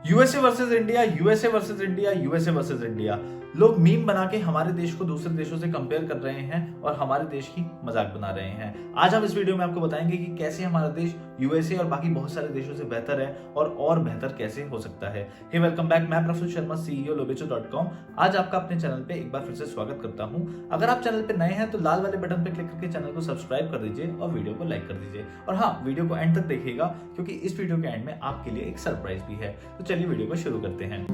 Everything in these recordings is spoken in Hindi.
USA versus India, USA versus India, USA versus India. लोग मीम बना के हमारे देश को दूसरे देशों से कंपेयर कर रहे हैं और हमारे देश की मजाक बना रहे हैं। आज हम इस वीडियो में आपको बताएंगे कि कैसे हमारा देश यूएसए और बाकी बहुत सारे देशों से बेहतर है और बेहतर कैसे हो सकता है। हे वेलकम बैक, मैं प्रफुल शर्मा, CEO lobecho.com। आज आपका अपने चैनल पे एक बार फिर से स्वागत करता हूं। अगर आप चैनल पे नए हैं तो लाल वाले बटन पे क्लिक करके चैनल को सब्सक्राइब कर दीजिए और वीडियो को लाइक कर दीजिए। और हाँ, वीडियो को एंड तक देखिएगा क्योंकि इस वीडियो के एंड में आपके लिए एक सरप्राइज भी है। तो चलिए वीडियो को शुरू करते हैं।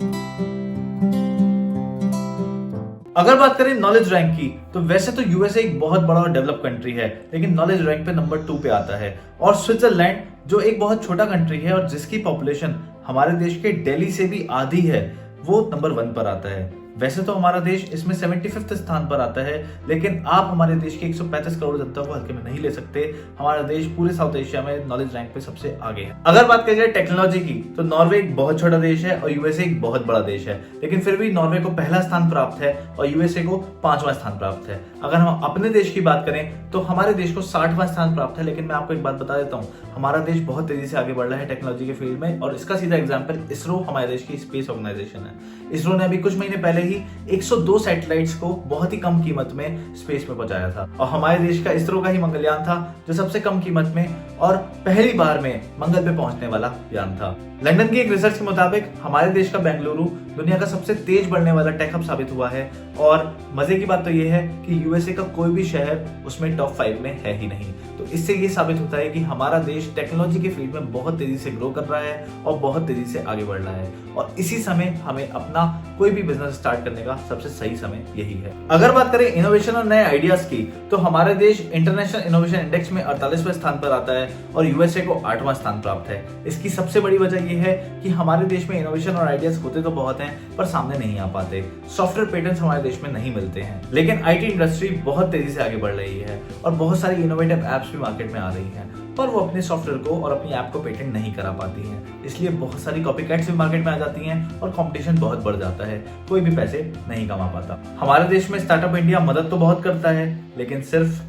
अगर बात करें नॉलेज रैंक की, तो वैसे तो यूएसए एक बहुत बड़ा और डेवलप कंट्री है, लेकिन नॉलेज रैंक पे नंबर 2 पे आता है। और स्विट्जरलैंड जो एक बहुत छोटा कंट्री है और जिसकी पॉपुलेशन हमारे देश के दिल्ली से भी आधी है, वो नंबर 1 पर आता है। वैसे तो हमारा देश इसमें 75वें स्थान पर आता है, लेकिन आप हमारे देश के 135 करोड़ जनता को हल्के में नहीं ले सकते। हमारा देश पूरे साउथ एशिया में नॉलेज रैंक पे सबसे आगे है। अगर बात करी जाए टेक्नोलॉजी की, तो नॉर्वे एक बहुत छोटा देश है और यूएसए एक बहुत बड़ा देश है, लेकिन फिर भी नॉर्वे को पहला स्थान प्राप्त है और यूएसए को 5वां स्थान प्राप्त है। अगर हम अपने देश की बात करें तो हमारे देश को 60वां स्थान प्राप्त है, लेकिन मैं आपको एक बात बता देता हूँ, हमारा देश बहुत तेजी से आगे बढ़ रहा है टेक्नोलॉजी के फील्ड में। और इसका सीधा एग्जाम्पल इसरो हमारे देश की स्पेस ऑर्गेनाइजेशन है। इसरो ने अभी कुछ महीने पहले ही 102 सैटेलाइट्स को बहुत ही कम कीमत में स्पेस में पहुंचाया था और हमारे देश का इसरो का ही मंगलयान था जो सबसे कम कीमत में और पहली बार में मंगल पे पहुंचने वाला यान था। लंदन की एक रिसर्च के मुताबिक हमारे देश का बेंगलुरु दुनिया का सबसे तेज बढ़ने वाला टेक हब साबित हुआ है। और मजे की बात तो यह है कि यूएसए का कोई भी शहर उसमें टॉप 5 में है ही नहीं। तो इससे ये साबित होता है कि हमारा देश टेक्नोलॉजी के फील्ड में बहुत तेजी से ग्रो कर रहा है और बहुत तेजी से आगे बढ़ रहा है। और इसी समय हमें अपना कोई भी बिजनेस स्टार्ट करने का सबसे सही समय यही है। अगर बात करें इनोवेशन और नए आइडियाज की, तो हमारे देश इंटरनेशनल इनोवेशन इंडेक्स में 48वें स्थान पर आता है और यूएसए को 8वां स्थान प्राप्त है। इसकी सबसे बड़ी वजह यह है कि हमारे देश में इनोवेशन और आइडियाज होते तो बहुत हैं, पर सामने नहीं आ पाते। सॉफ्टवेयर पेटेंट्स हमारे देश में नहीं मिलते हैं, लेकिन आईटी इंडस्ट्री बहुत तेजी से आगे बढ़ रही है और बहुत सारी इनोवेटिव एप्स भी मार्केट में आ रही हैं, पर वो अपने सॉफ्टवेयर को और अपनी ऐप को पेटेंट नहीं करा पाती हैं। इसलिए बहुत सारी कॉपीकैट्स भी मार्केट में आ जाती हैं और कंपटीशन बहुत बढ़ जाता है। कोई भी पैसे नहीं कमा पाता। हमारे देश में स्टार्टअप इंडिया मदद तो बहुत करता है, लेकिन सिर्फ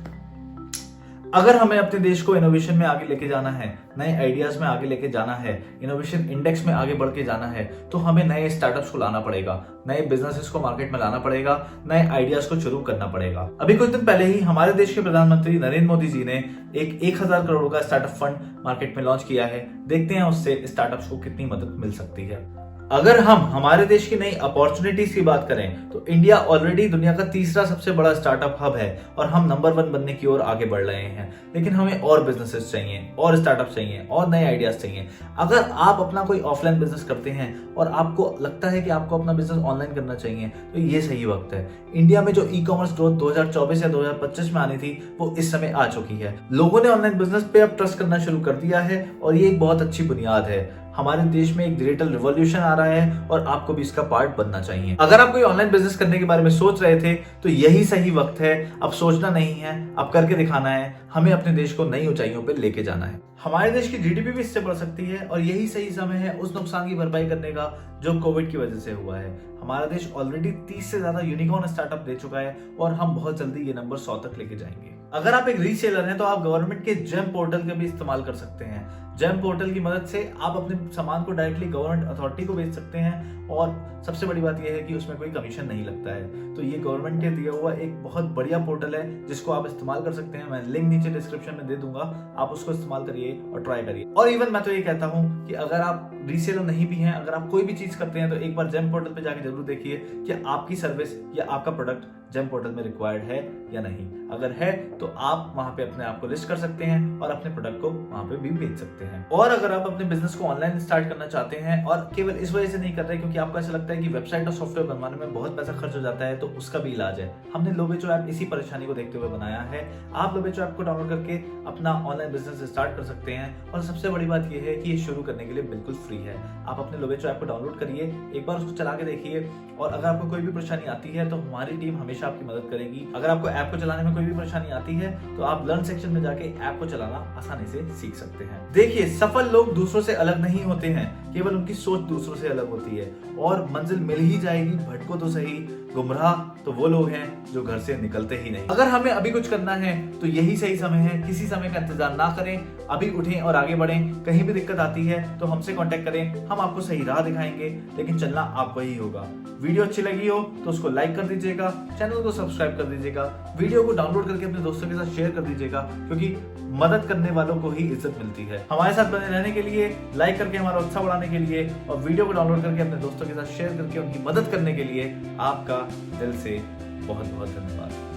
अगर हमें अपने देश को इनोवेशन में आगे लेके जाना है, नए आइडियाज में आगे लेके जाना है, इनोवेशन इंडेक्स में आगे बढ़ के जाना है, तो हमें नए स्टार्टअप्स को लाना पड़ेगा, नए बिजनेसेस को मार्केट में लाना पड़ेगा, नए आइडियाज को शुरू करना पड़ेगा। अभी कुछ दिन पहले ही हमारे देश के प्रधानमंत्री नरेंद्र मोदी जी ने एक 1000 करोड़ का स्टार्टअप फंड मार्केट में लॉन्च किया है। देखते हैं उससे स्टार्टअप्स को कितनी मदद मिल सकती है। अगर हम हमारे देश की नई अपॉर्चुनिटीज की बात करें तो इंडिया ऑलरेडी दुनिया का तीसरा सबसे बड़ा स्टार्टअप हब है और हम नंबर 1 बनने की ओर आगे बढ़ रहे हैं। लेकिन हमें और बिजनेसेस चाहिए, और स्टार्टअप चाहिए, और नए आइडियाज चाहिए। अगर आप अपना कोई ऑफलाइन बिजनेस करते हैं और आपको लगता है कि आपको अपना बिजनेस ऑनलाइन करना चाहिए, तो ये सही वक्त है। इंडिया में जो ई-कॉमर्स ग्रोथ 2024 या 2025 में आनी थी, वो इस समय आ चुकी है। लोगों ने ऑनलाइन बिजनेस पे अब ट्रस्ट करना शुरू कर दिया है और ये एक बहुत अच्छी बुनियाद है। हमारे देश में एक डिजिटल रिवॉल्यूशन आ रहा है और आपको भी इसका पार्ट बनना चाहिए। अगर आप कोई ऑनलाइन बिजनेस करने के बारे में सोच रहे थे तो यही सही वक्त है। अब सोचना नहीं है, अब करके दिखाना है। हमें अपने देश को नई ऊंचाइयों पर लेके जाना है। हमारे देश की जीडीपी भी इससे बढ़ सकती है और यही सही समय है उस नुकसान की भरपाई करने का जो कोविड की वजह से हुआ है। हमारा देश ऑलरेडी 30 से ज्यादा यूनिकॉर्न स्टार्टअप दे चुका है और हम बहुत जल्दी ये नंबर 100 तक लेके जाएंगे। अगर आप एक रीसेलर हैं तो आप गवर्नमेंट के जेम पोर्टल का भी इस्तेमाल कर सकते हैं। जेम पोर्टल की मदद से आप अपने सामान को डायरेक्टली गवर्नमेंट अथॉरिटी को बेच सकते हैं और सबसे बड़ी बात यह है कि उसमें कोई कमीशन नहीं लगता है। तो ये गवर्नमेंट के दिया हुआ एक बहुत बढ़िया पोर्टल है जिसको आप इस्तेमाल कर सकते हैं। मैं लिंक नीचे डिस्क्रिप्शन में दे दूंगा, आप उसको इस्तेमाल करिए और ट्राई करिए। और इवन मैं तो ये कहता हूँ कि अगर आप रीसेलर नहीं भी हैं, अगर आप कोई भी चीज करते हैं, तो एक बार जेम पोर्टल पे जाके जरूर देखिए कि आपकी सर्विस या आपका प्रोडक्ट जेम पोर्टल में रिक्वायर्ड है या नहीं। अगर है तो आप वहां पे अपने आप को लिस्ट कर सकते हैं और अपने प्रोडक्ट को वहां पे भी बेच सकते हैं। और अगर आप अपने बिजनेस को ऑनलाइन स्टार्ट करना चाहते हैं और केवल इस वजह से नहीं कर रहे क्योंकि आपको ऐसा लगता है कि वेबसाइट और सॉफ्टवेयर बनवाने में बहुत पैसा खर्च हो जाता है, तो उसका भी इलाज है। हमने लोबेचो ऐप इसी परेशानी को देखते हुए बनाया है। आप लोबेचो ऐप को डाउनलोड करके अपना ऑनलाइन बिजनेस स्टार्ट कर सकते हैं और सबसे बड़ी बात यह है कि ये शुरू करने के लिए बिल्कुल फ्री है। आप अपने लोबेचो ऐप को डाउनलोड करिए, एक बार उसको चला के देखिए और अगर आपको कोई भी परेशानी आती है तो हमारी टीम हमेशा आपकी मदद करेगी। अगर आपको ऐप को चलाने में कोई भी परेशानी आती है तो आप लर्न सेक्शन में जाके ऐप को चलाना आसानी से सीख सकते हैं। देखिए, सफल लोग दूसरों से अलग नहीं होते हैं, केवल उनकी सोच दूसरों से अलग होती है और मंजिल मिल ही जाएगी, भटको तो सही। गुमराह तो वो लोग हैं जो घर से निकलते ही नहीं। अगर हमें अभी कुछ करना है तो यही सही समय है। किसी समय का इंतजार ना करें, अभी उठें और आगे बढ़ें। कहीं भी दिक्कत आती है तो हमसे कांटेक्ट करें, हम आपको सही राह दिखाएंगे, लेकिन चलना आपको ही होगा। वीडियो अच्छी लगी हो तो उसको लाइक कर दीजिएगा, चैनल को सब्सक्राइब कर दीजिएगा, वीडियो को डाउनलोड करके अपने दोस्तों के साथ शेयर कर दीजिएगा, क्योंकि मदद करने वालों को ही इज्जत मिलती है। हमारे साथ बने रहने के लिए, लाइक करके हमारा उत्साह बढ़ाने के लिए और वीडियो को डाउनलोड करके अपने दोस्तों के साथ शेयर करके उनकी मदद करने के लिए आपका दिल से बहुत बहुत धन्यवाद।